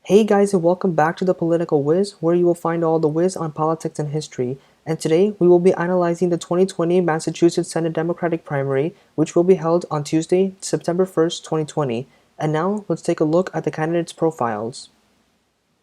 Hey guys, and welcome back to the Political Whiz, where you will find all the whiz on politics and history. And today we will be analyzing the 2020 Massachusetts Senate Democratic primary, which will be held on Tuesday, September 1st, 2020. And now let's take a look at the candidates' profiles.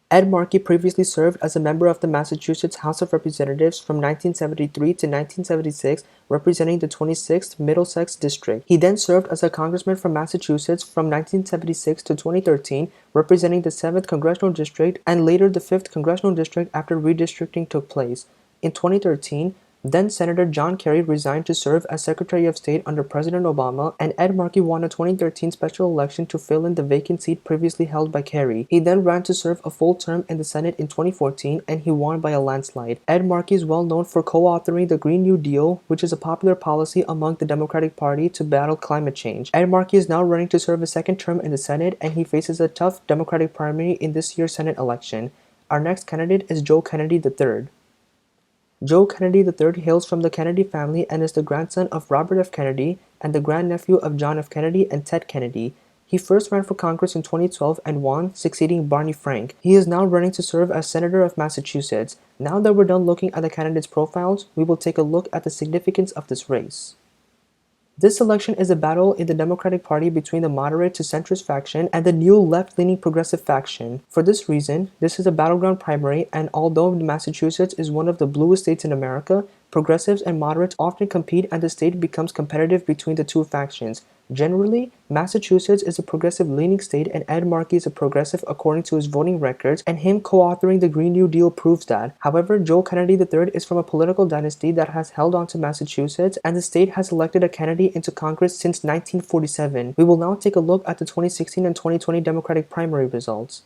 Ed Markey previously served as a member of the Massachusetts House of Representatives from 1973 to 1976, representing the 26th Middlesex District. He then served as a congressman from Massachusetts from 1976 to 2013, representing the 7th Congressional District and later the 5th Congressional District after redistricting took place. In 2013, then-Senator John Kerry resigned to serve as Secretary of State under President Obama, and Ed Markey won a 2013 special election to fill in the vacant seat previously held by Kerry. He then ran to serve a full term in the Senate in 2014, and he won by a landslide. Ed Markey is well known for co-authoring the Green New Deal, which is a popular policy among the Democratic Party to battle climate change. Ed Markey is now running to serve a second term in the Senate, and he faces a tough Democratic primary in this year's Senate election. Our next candidate is Joe Kennedy III. Joe Kennedy III hails from the Kennedy family and is the grandson of Robert F. Kennedy and the grandnephew of John F. Kennedy and Ted Kennedy. He first ran for Congress in 2012 and won, succeeding Barney Frank. He is now running to serve as Senator of Massachusetts. Now that we're done looking at the candidates' profiles, we will take a look at the significance of this race. This election is a battle in the Democratic Party between the moderate to centrist faction and the new left-leaning progressive faction. For this reason, this is a battleground primary, and although Massachusetts is one of the bluest states in America, progressives and moderates often compete and the state becomes competitive between the two factions. Generally, Massachusetts is a progressive-leaning state, and Ed Markey is a progressive according to his voting records, and him co-authoring the Green New Deal proves that. However, Joe Kennedy III is from a political dynasty that has held on to Massachusetts, and the state has elected a candidate into Congress since 1947. We will now take a look at the 2016 and 2020 Democratic primary results.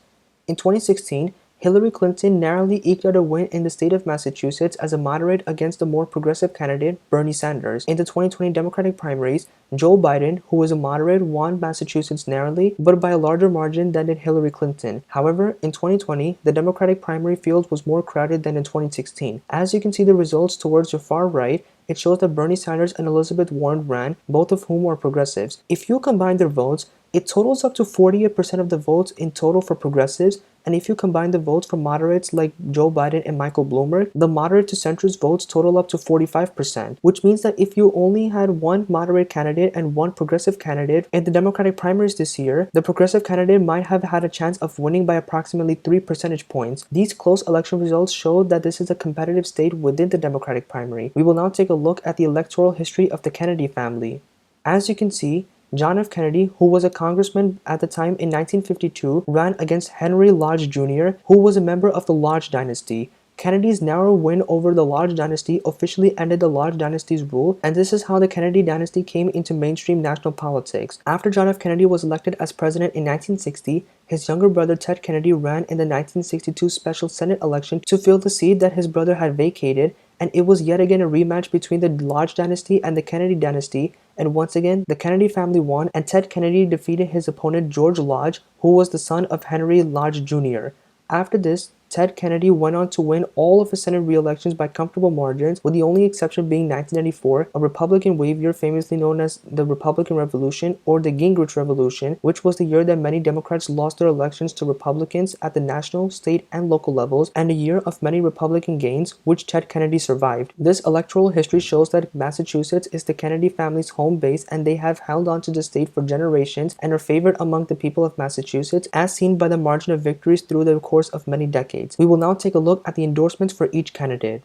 In 2016, Hillary Clinton narrowly eked out a win in the state of Massachusetts as a moderate against the more progressive candidate, Bernie Sanders. In the 2020 Democratic primaries, Joe Biden, who was a moderate, won Massachusetts narrowly, but by a larger margin than did Hillary Clinton. However, in 2020, the Democratic primary field was more crowded than in 2016. As you can see the results towards your far right, it shows that Bernie Sanders and Elizabeth Warren ran, both of whom are progressives. If you combine their votes, it totals up to 48% of the votes in total for progressives, and if you combine the votes for moderates like Joe Biden and Michael Bloomberg, the moderate to centrist votes total up to 45%, which means that if you only had one moderate candidate and one progressive candidate in the Democratic primaries this year, the progressive candidate might have had a chance of winning by approximately 3 percentage points. These close election results show that this is a competitive state within the Democratic primary. We will now take a look at the electoral history of the Kennedy family. As you can see, John F. Kennedy, who was a congressman at the time in 1952, ran against Henry Lodge Jr., who was a member of the Lodge dynasty. Kennedy's narrow win over the Lodge dynasty officially ended the Lodge dynasty's rule, and this is how the Kennedy dynasty came into mainstream national politics. After John F. Kennedy was elected as president in 1960, his younger brother Ted Kennedy ran in the 1962 special Senate election to fill the seat that his brother had vacated, and it was yet again a rematch between the Lodge dynasty and the Kennedy dynasty, and once again, the Kennedy family won, and Ted Kennedy defeated his opponent George Lodge, who was the son of Henry Lodge Jr. After this, Ted Kennedy went on to win all of his Senate re-elections by comfortable margins, with the only exception being 1994, a Republican wave year famously known as the Republican Revolution or the Gingrich Revolution, which was the year that many Democrats lost their elections to Republicans at the national, state, and local levels, and a year of many Republican gains, which Ted Kennedy survived. This electoral history shows that Massachusetts is the Kennedy family's home base, and they have held on to the state for generations and are favored among the people of Massachusetts, as seen by the margin of victories through the course of many decades. We will now take a look at the endorsements for each candidate.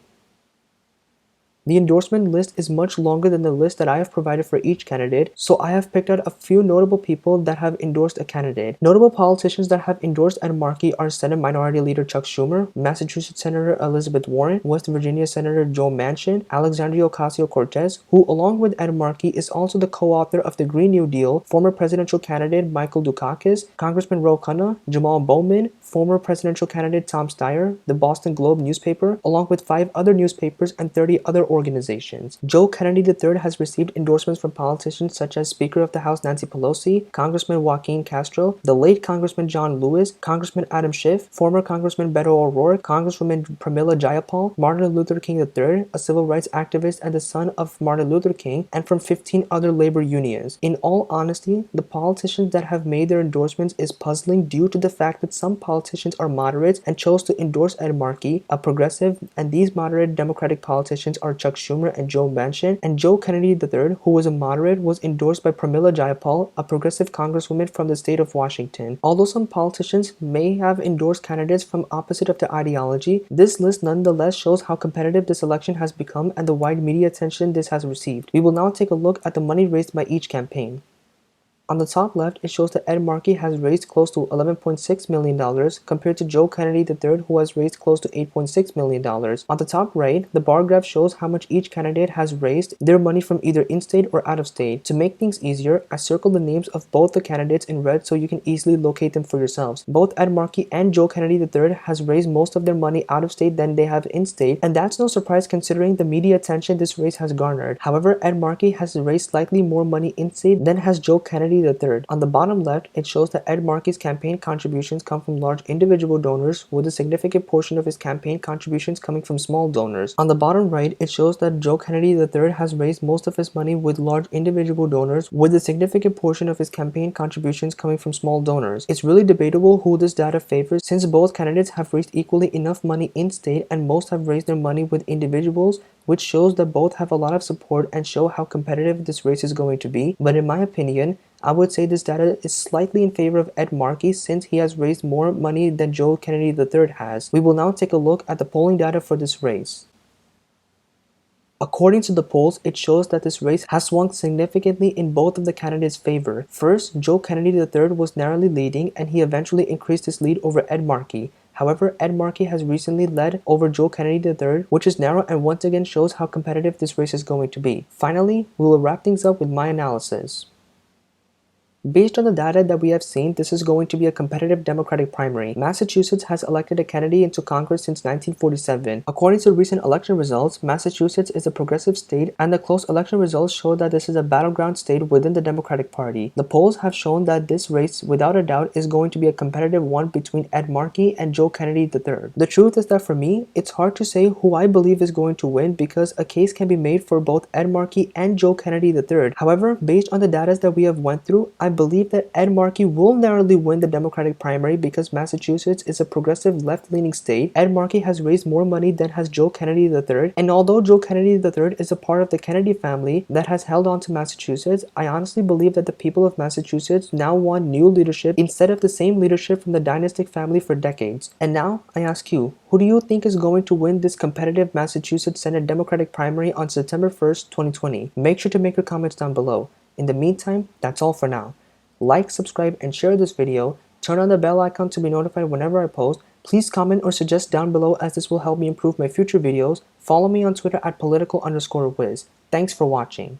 The endorsement list is much longer than the list that I have provided for each candidate, so I have picked out a few notable people that have endorsed a candidate. Notable politicians that have endorsed Ed Markey are Senate Minority Leader Chuck Schumer, Massachusetts Senator Elizabeth Warren, West Virginia Senator Joe Manchin, Alexandria Ocasio-Cortez, who along with Ed Markey is also the co-author of the Green New Deal, former presidential candidate Michael Dukakis, Congressman Ro Khanna, Jamal Bowman, former presidential candidate Tom Steyer, the Boston Globe newspaper, along with 5 other newspapers and 30 other organizations. Joe Kennedy III has received endorsements from politicians such as Speaker of the House Nancy Pelosi, Congressman Joaquin Castro, the late Congressman John Lewis, Congressman Adam Schiff, former Congressman Beto O'Rourke, Congresswoman Pramila Jayapal, Martin Luther King III, a civil rights activist and the son of Martin Luther King, and from 15 other labor unions. In all honesty, the politicians that have made their endorsements is puzzling due to the fact that some politicians are moderates and chose to endorse Ed Markey, a progressive, and these moderate Democratic politicians are Chuck Schumer and Joe Manchin, and Joe Kennedy III, who was a moderate, was endorsed by Pramila Jayapal, a progressive congresswoman from the state of Washington. Although some politicians may have endorsed candidates from opposite of their ideology, this list nonetheless shows how competitive this election has become and the wide media attention this has received. We will now take a look at the money raised by each campaign. On the top left, it shows that Ed Markey has raised close to $11.6 million compared to Joe Kennedy III, who has raised close to $8.6 million. On the top right, the bar graph shows how much each candidate has raised their money from either in-state or out-of-state. To make things easier, I circled the names of both the candidates in red so you can easily locate them for yourselves. Both Ed Markey and Joe Kennedy III has raised most of their money out-of-state than they have in-state, and that's no surprise considering the media attention this race has garnered. However, Ed Markey has raised slightly more money in-state than has Joe Kennedy III. On the bottom left, it shows that Ed Markey's campaign contributions come from large individual donors, with a significant portion of his campaign contributions coming from small donors. On the bottom right, it shows that Joe Kennedy III has raised most of his money with large individual donors, with a significant portion of his campaign contributions coming from small donors. It's really debatable who this data favors, since both candidates have raised equally enough money in-state and most have raised their money with individuals, which shows that both have a lot of support and show how competitive this race is going to be. But in my opinion, I would say this data is slightly in favor of Ed Markey since he has raised more money than Joe Kennedy III has. We will now take a look at the polling data for this race. According to the polls, it shows that this race has swung significantly in both of the candidates' favor. First, Joe Kennedy III was narrowly leading and he eventually increased his lead over Ed Markey. However, Ed Markey has recently led over Joe Kennedy III, which is narrow and once again shows how competitive this race is going to be. Finally, we will wrap things up with my analysis. Based on the data that we have seen, this is going to be a competitive Democratic primary. Massachusetts has elected a Kennedy into Congress since 1947. According to recent election results, Massachusetts is a progressive state, and the close election results show that this is a battleground state within the Democratic Party. The polls have shown that this race, without a doubt, is going to be a competitive one between Ed Markey and Joe Kennedy III. The truth is that for me, it's hard to say who I believe is going to win because a case can be made for both Ed Markey and Joe Kennedy III. However, based on the data that we have went through, I believe that Ed Markey will narrowly win the Democratic primary because Massachusetts is a progressive left-leaning state. Ed Markey has raised more money than has Joe Kennedy III, and although Joe Kennedy III is a part of the Kennedy family that has held on to Massachusetts, I honestly believe that the people of Massachusetts now want new leadership instead of the same leadership from the dynastic family for decades. And now, I ask you, who do you think is going to win this competitive Massachusetts Senate Democratic primary on September 1st, 2020? Make sure to make your comments down below. In the meantime, that's all for now. Like, subscribe, and share this video. Turn on the bell icon to be notified whenever I post. Please comment or suggest down below as this will help me improve my future videos. Follow me on Twitter at political_whiz. Thanks for watching.